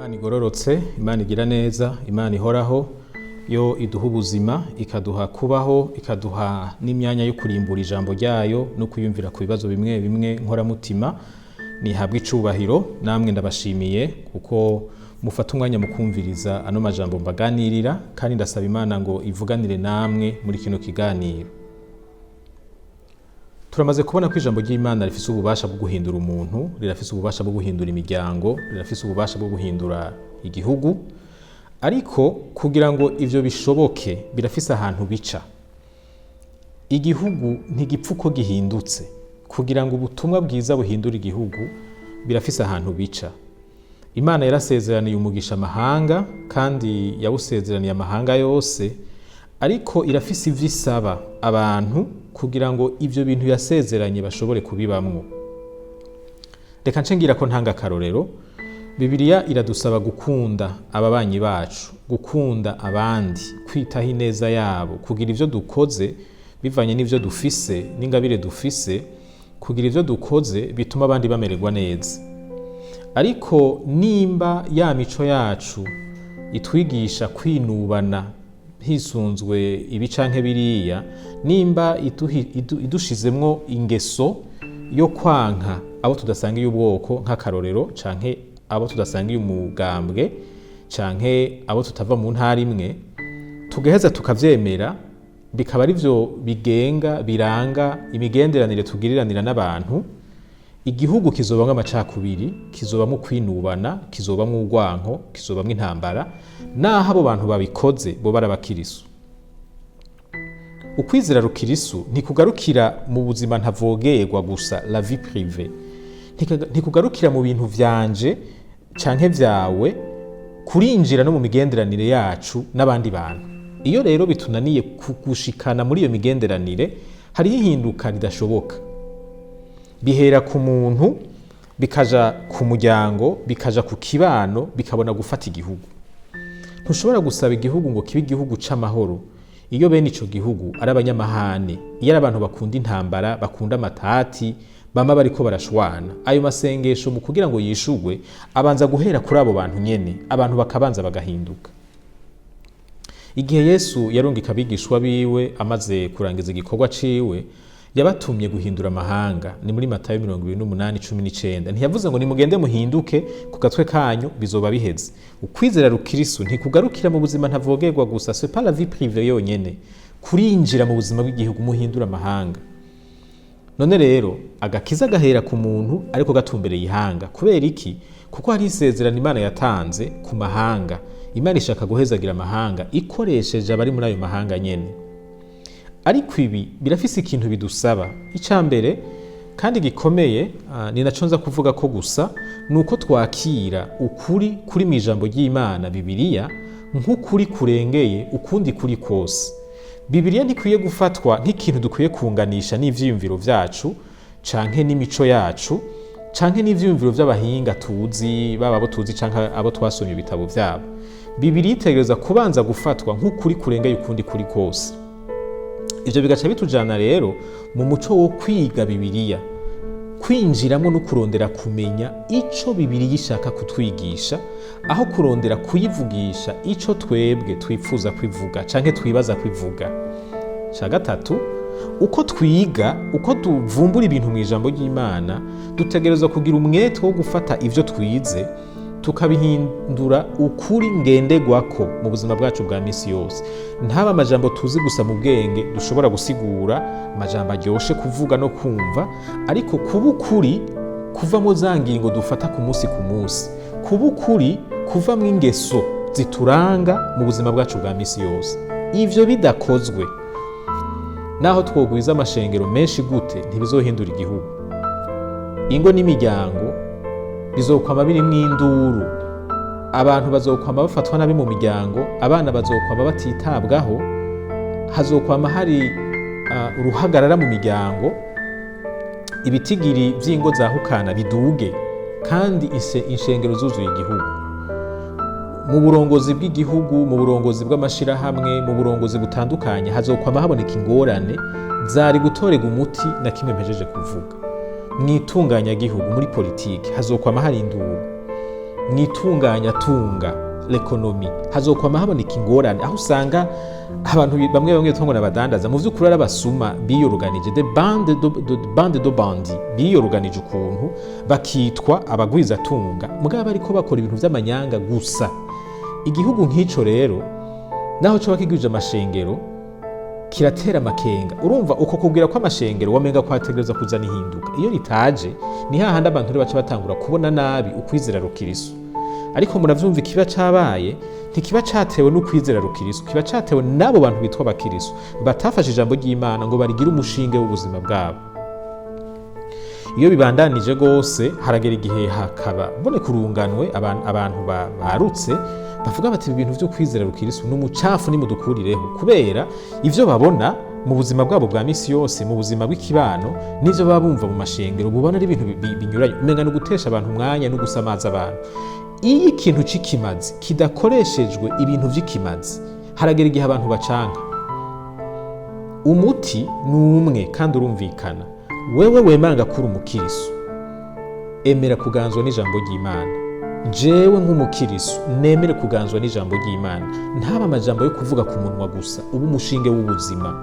Imana igororotse, Imana igira neza, Imana ihoraho, yo iduha ubuzima, ikaduha kubaho, ikaduha n'imyanya yo kurimbura ijambo ryayo no kuyumvira ku bibazo bimwe bimwe nkoramutima. Nihabwa icubahiro, namwe ndabashimiye kuko mufata umwanya mu kumviriza ano majambo mbaganirira, kandi ndasaba Imana ngo ivuganire namwe muri kino kiganiro. Turamaze kubona ko ijambo ry'Imana rifise ububasha bwo guhindura umuntu, rirafise ububasha bwo guhindura imiryango, rirafise ububasha bwo guhindura igihugu. Ariko kugira ngo ivyo bishoboke birafise ahantu bica. Igihugu ntigipfa uko gihindutse. Kugira ngo ubutumwa bwiza buhindura igihugu birafise ahantu bica. Imana yarasezeraniye umugisha amahanga, kandi yawusezeraniye amahanga yose, ariko irafise ivyo isaba abantu kugira ngo ivyo bintu yasezeranye bashobore kubibamwo. Reka nce ngira ko ntanga akarorero. Bibiliya iradusaba gukunda ababanyi bacu, gukunda abandi, kwitaho ineza yabo, kugira ivyo dukoze bivanye n'ivyo dufise n'ingabire dufise, kugira ivyo dukoze bituma abandi bamererwa neza. Ariko nimba ya mico yacu itwigisha kwinubana hisunzwe ibi canke biriya, nimba idushizemwo ingeso yo kwanka abo tudasangiye ubwoko nk'akarorero, canke abo tudasangiye umugambwe, canke abo tutava mu ntara imwe, tugaheza tukavyemera, bikaba arivyo bigenga biranga imigenderanire tugiriranira n'abantu, igihugu kizobamwo amacakubiri, kizobamwo kwinubana, kizobamwo urwanko, kizobamwo intambara, naho abo bantu babikoze bo barabakirisu. Ukwizera rukirisu ntikugarukira mu buzima ntavogerwa gusa, la vie privée, ntikugarukira mu bintu vyanje canke vyawe, kurinjira no mu migenderanire yacu n'abandi bantu. Iyo rero bitunaniye kugushikana muri iyo migenderanire, hariho ihinduka ridashoboka. Bihera ku muntu, bikaja ku muryango, bikaja ku kibano, bikabona gufata igihugu. Ntushobora gusaba igihugu ngo kibe igihugu c'amahoro iyo bene ico gihugu ari abanyamahane, iyo ari abantu bakunda intambara, bakunda amatati, bama bariko barashwana. Ayo masengesho mu kugira ngo yishugwe abanza guhera kuri abo bantu nyene, abantu bakabanza bagahinduka. Igihe Yesu yarungika abigishwa biwe amaze kurangiza igikorwa ciwe, yabatumye guhindura amahanga. Ni muri Matayo 28:19. Ntiyavuze ngo nimugende muhinduke ku gatwe kanyu bizoba biheze. Ukwizera rukirisu ntikugarukira mu buzima ntavogerwa gusa, c'est pas la vie privée yonyene, kurinjira mu buzima bw'igihugu muhindura amahanga. None rero agakiza gahera ku muntu, ariko gatumbereye ihanga. Kubera iki? Kuko hari isezerano Imana yatanze ku mahanga. Imana ishaka guhezagira amahanga ikoresheje abari muri ayo mahanga nyene. Ariko ibi birafise ikintu bidusaba. Icambere kandi gikomeye, ni naco nza kuvuga ko gusa, nuko twakira ukuri kuri mu ijambo ry'Imana Bibiliya nk'ukuri kurengeye ukundi kuri kose. Bibiliya ntikwiye gufatwa nk'ikintu dukwiye kunganisha n'ivyiyumviro vyacu, canke n'imico yacu, canke n'ivyiyumviro vy'abahinga tuzi, baba abo tuzi canke abo twasomye ibitabo vyabo. Bibiliya itegereza kubanza gufatwa nk'ukuri kurengeye ukundi kuri kose. Ivyo bigaca bitujana rero mu muco wo kwiga Bibiliya, kwinjiramo no kurondera kumenya ico Bibiliya ishaka kutwigisha, aho kurondera kuyivugisha ico twebwe twifuza kwivuga canke twibaza kwivuga. Ca gatatu, uko twiga, uko tuvumbura ibintu mu ijambo ry'Imana, dutegerezwa kugira umwete wo gufata ivyo twize tukabihindura ukuri ngenderwako mu buzima bwacu bwa misi yose. Ntaba amajambo tuzi gusa mu bwenge dushobora gusigura, amajambo aryoshe kuvuga no kumva, ariko kuba ukuri kuva mu za ngingo dufata ku munsi ku munsi, kuba ukuri kuva mu ingeso zituranga mu buzima bwacu bwa misi yose. Ivyo bidakozwe, naho twogwiza amashengero menshi gute, ntibizohindura igihugu. Ingo n'imiryango bizokwama birimwo induru, abantu bazokwama bafatwa nabi mu miryango, abana bazokwama batitabwaho, hazokwama hari uruhagarara mu miryango, ibitigiri vy'ingo zahukana biduge, kandi inshengero zuzuye igihugu. Mu burongozi bw'igihugu, mu burongozi bw'amashirahamwe, mu burongozi butandukanye, hazokwama haboneka ingorane zari gutorega umuti na kimwe mpejeje kuvuga. Mwitunganya gihugu, muri politiki hazokwama hari induru. mwitunganyatunga l'economie hazokwama haboneka ingorane aho usanga abantu bamwe bamwe twongo n'abadandaza mu vy'ukuri arabasuma biyoruganije de bande de bandi biyoruganije ukuntu bakitwa abagwizatunga mugabo bariko bakora ibintu vy'amanyanga gusa. Igihugu nk'ico rero naho coba kigwije amashengero kiratera amakenga. Urumva uko kubwira ko amashengero wamenga ko hategereza kuzana ihinduka iyo ritaje ni hahandi abantu baca batangura kubona nabi ukwizera rukirisu. Ariko muravyumva ikiba cabaye ntikiba catewe n'ukwizera rukirisu, kiba catewe n'abo bantu bitwa abakirisu batafashe ijambo ry'Imana ngo barigire umushinge w'ubuzima bwabo. Iyo bibandanije gose haragera igihe hakaba mbone kurunganwe abantu barutse bavuga bati ibintu vyo kwizera rukirisu n'umucafu nimudukurireho, kubera ivyo babona mu buzima bwabo bwa misi yose mu buzima bw'ikibano n'ivyo baba bumva mu mashengero bubona ari ibintu binyuranye, umenga no gutesha abantu umwanya no gusamaza abantu. Iyo ikintu c'ikimazi kidakoreshejwe ibintu vy'ikimazi haragera igihe abantu bacanka. Umuti n'umwe kandi urumvikana. Wewe wemanga kuri umukirisu emera kuganzwa n'ijambo ry'Imana. Jewe nk'umukirisu nemere kuganzwa n'ijambo ry'Imana, ntaba amajambo yo kuvuga ku munwa gusa, ubu umushinge w'ubuzima.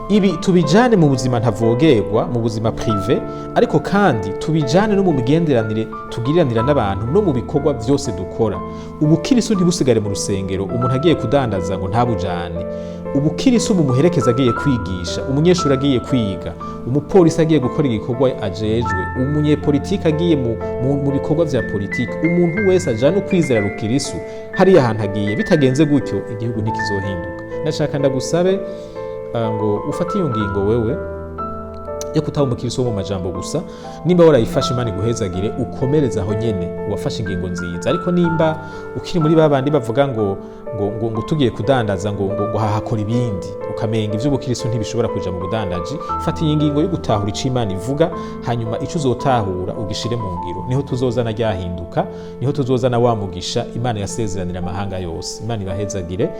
Ibi tubijane mu buzima ntavogerwa, mu buzima privé, ariko kandi tubijane no mu migenderanire tugiriranira n'abantu no mu bikorwa vyose dukora. Ubukirisu ntibusigare mu rusengero umuntu agiye kudandaza ngo ntabujane. Ubukirisu bumuherekeza agiye kwigisha, umunyeshuri agiye kwiga, umupolisi agiye gukora igikorwa ajejwe, umunyepolitiki agiye mu bikorwa vya politiki. Umuntu wese ajana ukwizera rukirisu hariya ahantu agiye, bitagenze gutyo igihugu ntikizohinduka. Ndashaka ndagusabe ngo ufate iyo ngingo wewe yo kutaba umukirisu wo mu majambo gusa. Nimba warayifashe Imana iguhezagire ukomereza aho nyene wafashe ingingo nziza, ariko nimba ukiri muri babandi bavuga ngo tugiye kudandaza ngo hahakora ibindi ukamenga ivyo ubukirisu ntibishobora kuja mu budandaji, fata iyi ngingo yo gutahura ico Imana ivuga, hanyuma ico uzotahura ugishire mu ngiro, niho tuzozana ryahinduka, niho tuzozana wamugisha Imana yasezeranira amahanga yose. Imana ibahezagire.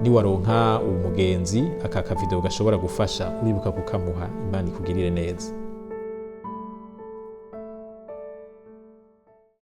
Niwaronka umugenzi aka video gashobora gufasha uribuka kukamuha. Imana ikugirire neza.